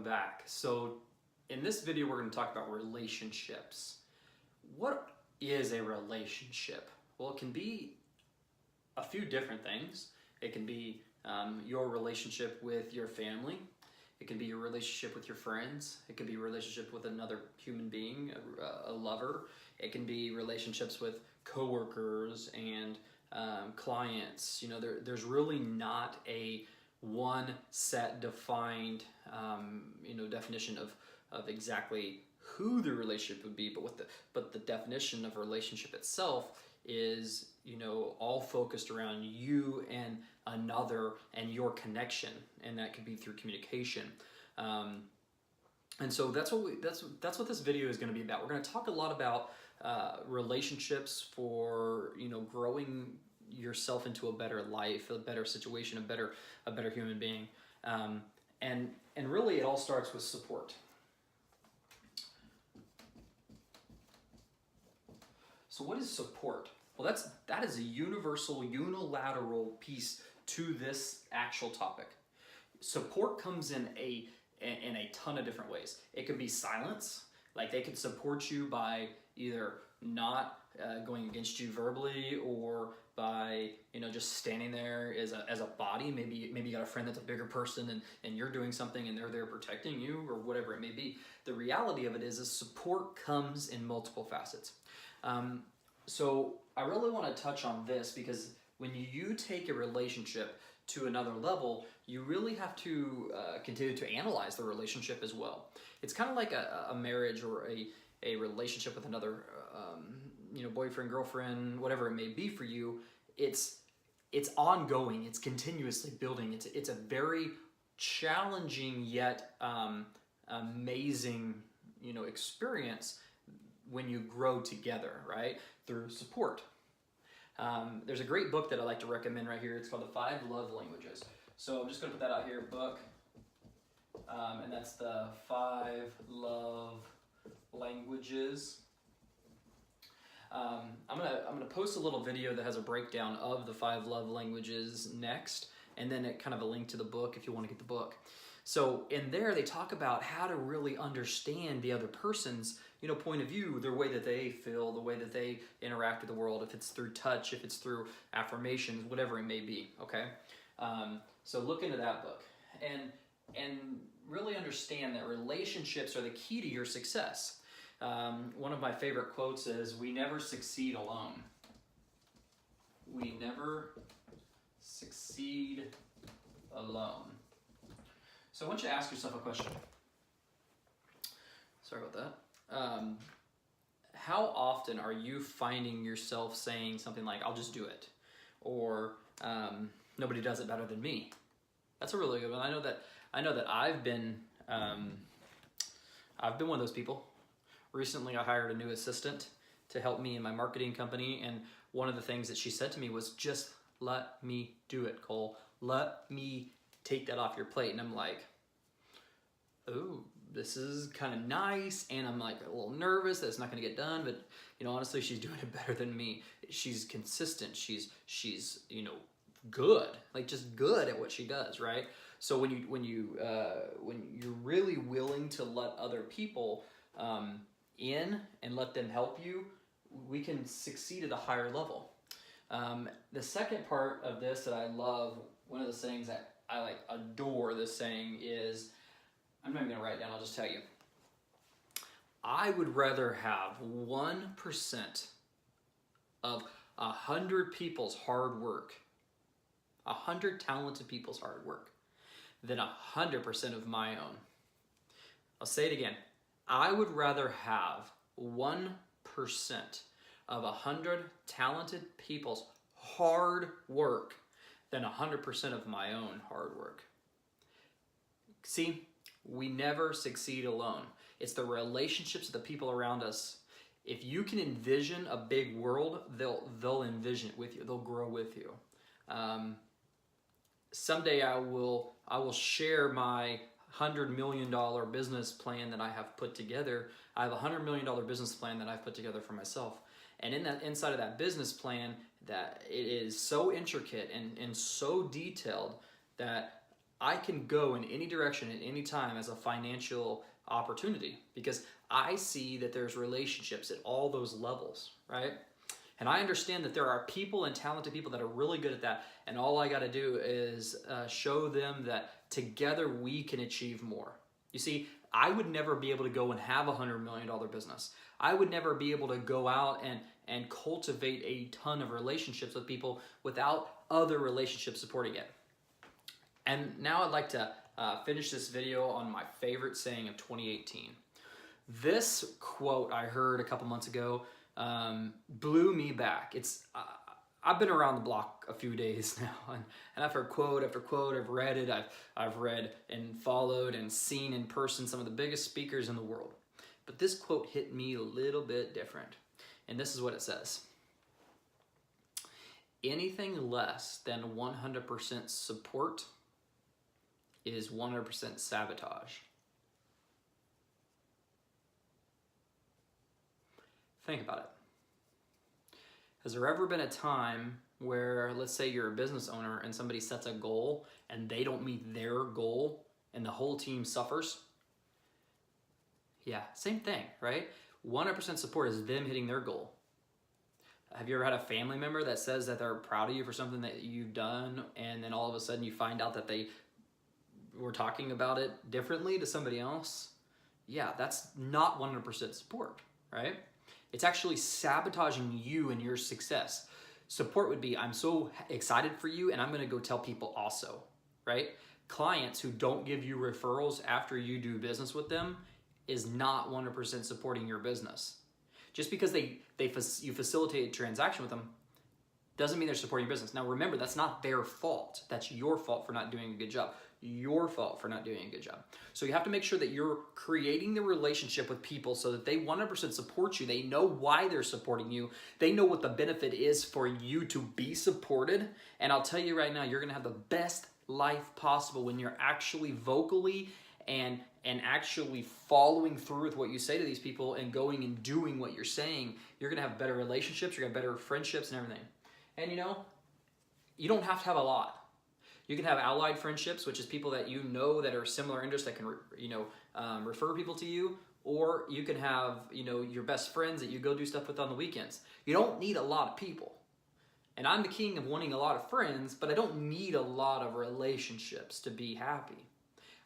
back. So in this video, we're going to talk about relationships. What is a relationship? Well, it can be a few different things. It can be your relationship with your family. It can be your relationship with your friends. It can be a relationship with another human being, a lover. It can be relationships with coworkers and clients. You know, there's really not a one set defined definition of exactly who the relationship would be, but the definition of a relationship itself is, you know, all focused around you and another and your connection, and that could be through communication. And so that's what this video is going to be about. We're going to talk a lot about relationships for, you know, growing yourself into a better life, a better situation, a better human being, and really it all starts with support. So what is support? Well, that is a universal, unilateral piece to this actual topic. Support comes in a ton of different ways. It could be silence, like they could support you by either not going against you verbally, or by, you know, just standing there as a body. Maybe you got a friend that's a bigger person and you're doing something and they're there protecting you, or whatever it may be. The reality of it is support comes in multiple facets. So I really want to touch on this because when you take a relationship to another level, you really have to continue to analyze the relationship as well. It's kind of like a marriage or a relationship with another boyfriend, girlfriend, whatever it may be for you. It's ongoing. It's continuously building. It's a very challenging yet amazing, you know, experience when you grow together, right? Through support. There's a great book that I like to recommend right here. It's called The 5 Love Languages. So I'm just going to put that out here, book. And that's the 5 Love Languages. I'm gonna post a little video that has a breakdown of the 5 love languages next, and then kind of a link to the book if you want to get the book. So in there, they talk about how to really understand the other person's, you know, point of view, the way that they feel, the way that they interact with the world, if it's through touch, if it's through affirmations, whatever it may be, okay? So look into that book and really understand that relationships are the key to your success. One of my favorite quotes is, "We never succeed alone." We never succeed alone. So I want you to ask yourself a question. Sorry about that. How often are you finding yourself saying something like, "I'll just do it," or "Nobody does it better than me"? That's a really good one. I know that I've been one of those people. Recently, I hired a new assistant to help me in my marketing company, and one of the things that she said to me was, "Just let me do it, Cole. Let me take that off your plate." And I'm like, oh, this is kind of nice, and I'm like a little nervous that it's not going to get done, but, you know, honestly, she's doing it better than me. She's consistent. She's you know, good, like just good at what she does, right? So when you're really willing to let other people in and let them help you, we can succeed at a higher level. The second part of this that I love, one of the sayings that I like adore, this saying is, I'm not even gonna write it down, I'll just tell you. I would rather have 1% of 100 people's hard work, 100 talented people's hard work, than 100% of my own. I'll say it again. I would rather have 1% of 100 talented people's hard work than 100% of my own hard work. See, we never succeed alone. It's the relationships of the people around us. If you can envision a big world, they'll envision it with you. They'll grow with you. Someday I will share my $100 million business plan that I have put together. I have a $100 million business plan that I've put together for myself. And inside of that business plan, that it is so intricate and so detailed that I can go in any direction at any time as a financial opportunity because I see that there's relationships at all those levels, right? And I understand that there are people and talented people that are really good at that. And all I got to do is show them that together we can achieve more. You see, I would never be able to go and have a $100 million business. I would never be able to go out and cultivate a ton of relationships with people without other relationships supporting it. And now I'd like to finish this video on my favorite saying of 2018. This quote I heard a couple months ago blew me back. I've been around the block a few days now, and I've heard quote after quote. I've read it. I've read and followed and seen in person some of the biggest speakers in the world. But this quote hit me a little bit different. And this is what it says. Anything less than 100% support is 100% sabotage. Think about it. Has there ever been a time where, let's say you're a business owner and somebody sets a goal and they don't meet their goal and the whole team suffers? Yeah, same thing, right? 100% support is them hitting their goal. Have you ever had a family member that says that they're proud of you for something that you've done, and then all of a sudden you find out that they were talking about it differently to somebody else? Yeah, that's not 100% support, right? It's actually sabotaging you and your success. Support would be, I'm so excited for you and I'm gonna go tell people also, right? Clients who don't give you referrals after you do business with them is not 100% supporting your business. Just because you facilitate a transaction with them doesn't mean they're supporting your business. Now remember, that's not their fault. That's your fault for not doing a good job. Your fault for not doing a good job. So you have to make sure that you're creating the relationship with people so that they 100% support you. They know why they're supporting you. They know what the benefit is for you to be supported. And I'll tell you right now, you're gonna have the best life possible when you're actually vocally and actually following through with what you say to these people and going and doing what you're saying. You're gonna have better relationships, you're gonna have better friendships and everything. And you know, you don't have to have a lot. You can have allied friendships, which is people that you know that are similar interests that can, refer people to you. Or you can have, your best friends that you go do stuff with on the weekends. You don't need a lot of people. And I'm the king of wanting a lot of friends, but I don't need a lot of relationships to be happy.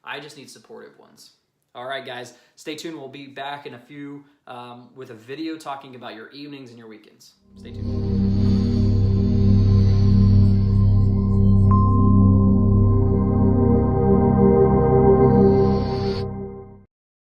I just need supportive ones. All right, guys, stay tuned. We'll be back in a few with a video talking about your evenings and your weekends. Stay tuned.